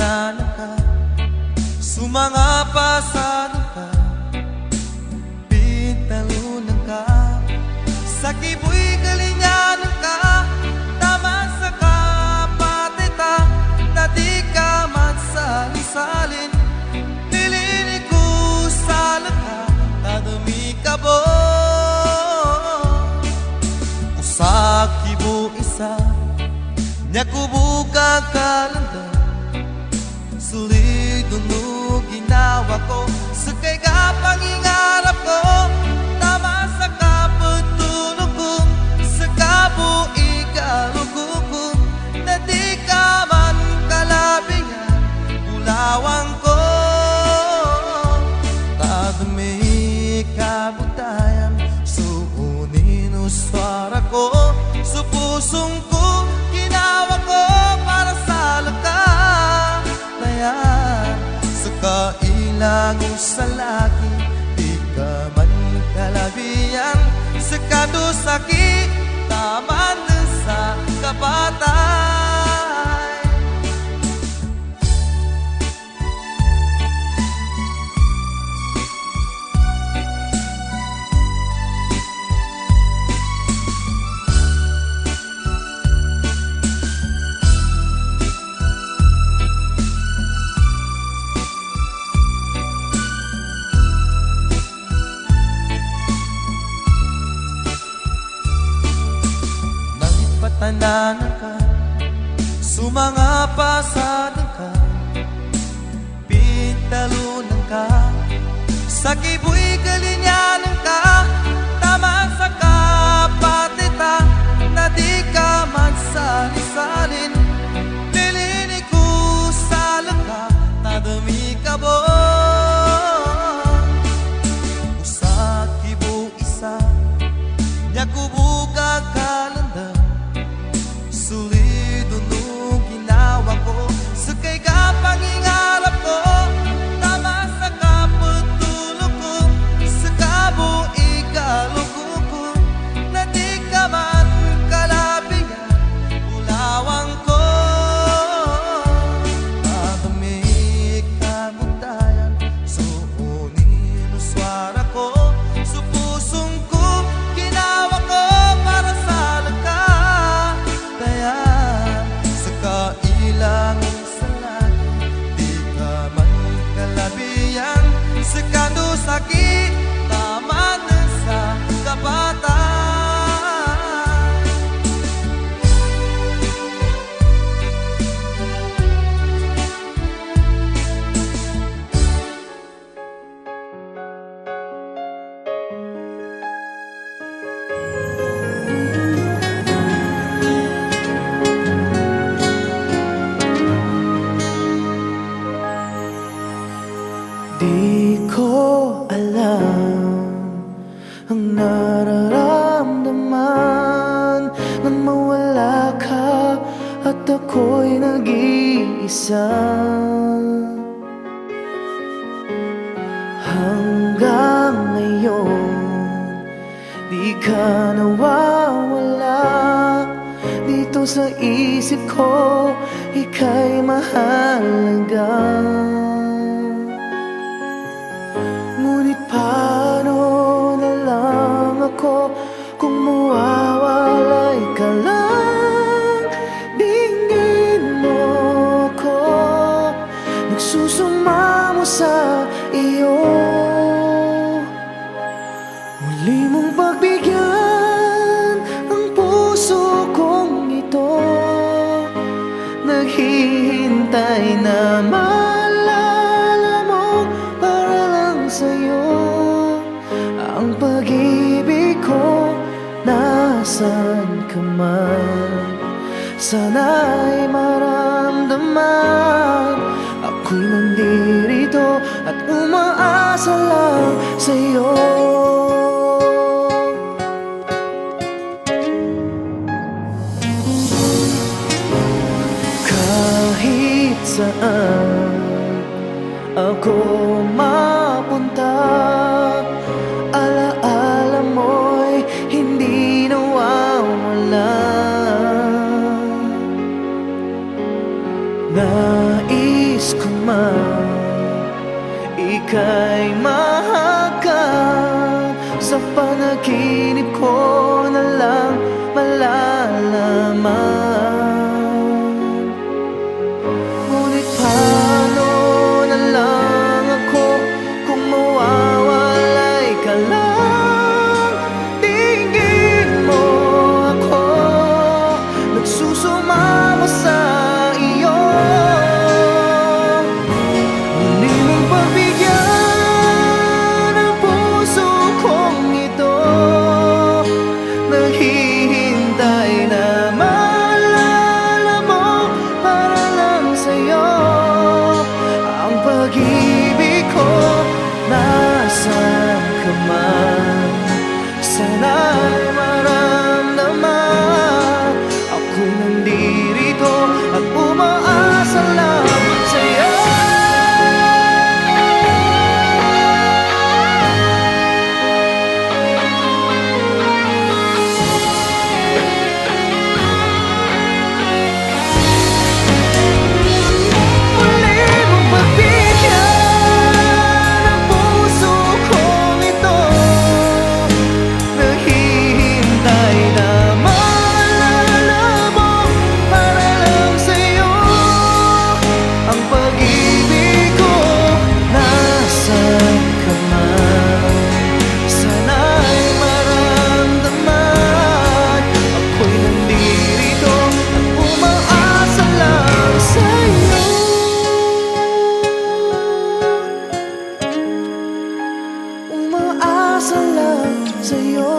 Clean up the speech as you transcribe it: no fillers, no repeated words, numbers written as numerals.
tananan ka, sumangapasado ka, pintalunan ka, sa kibu'y galinganan ka, naman sa kapatita, na di ka man salisalin, nilinig ko sa laka, tadumi ka bo, usa kibu isa, nya kubuka kalanda, sulit nung ginawa ko, sa kay kapangingarap ko, tama sa kapatulog ko, sa kabu'i kalugukong, na di ka man kalabihan, ulawang ko, tadumi kabutayan, suunin uswara ko, sa pusong ko, ginawa ko para sa lagkatayan, sa kailang sa laki, di ka man kalabihan, sa kadusaki, taman sa kapatay. Tananan ka, sumangapasado ka, pintalunan ka, sa kibu'y galinyanan ka, tama sa kapatita, na di ka man salisalin, nilinig ko sa laka, tadumi ka bo, usa kibu isa, nya kubuka kalanda, sulit nung ginawa ko, sa kay kapangingarap ko, tama sa kapatulog ko, sa kabu'i kalugukong, na di ka man kalabihan, ulawang ko, tadumi kabutayan, suunin uswara ko, sa pusong ko, ginawa ko para sa sa kailang sa laki, di ka man kalabihan, sa kadusaki, taman sa kapatay. Di ko alam ang nararamdaman nang mawala ka at ako'y nag-iisa. Hanggang ngayon, di ka nawawala dito sa isip ko, ika'y mahalaga. Ngunit paano na lang ako kung mawawalay ka lang? Dinggin mo ko, nagsusumamo sa iyo. Muli mong pagbigyan ang puso kong ito, naghihintay na maalala mo para lang sa'yo. Ang pag-ibig ko, nasan ka man, sana'y maramdaman. Ako'y nandirito at umaasa lang sa'yo. Kahit saan ako mapunta, alaala mo'y hindi nawawala. Nais nais ko man ika'y mahagkan, sa panaginip ko na lang malalaman. Ngunit paano na lang ako kung mawawalay ka lang? Tingin mo ako nagsusumama sa iyo. Muli mong pagbigyan ang puso kong ito, naghihintay na maalala mo para lang sa'yo. Ang pag-ibig ko, nasaan ka man, sana'y maramdaman. Ako'y nandirito at umaasa lang sa'yo. Muli mong pagbigyan ang puso kong ito, naghihintay na maalala mo para lang sa'yo. Ang pag-ibig ko, nasaan ka man, sana'y maramdaman. Ako'y nandirito at umaasa lang sa'yo. Umaasa lang sa'yo.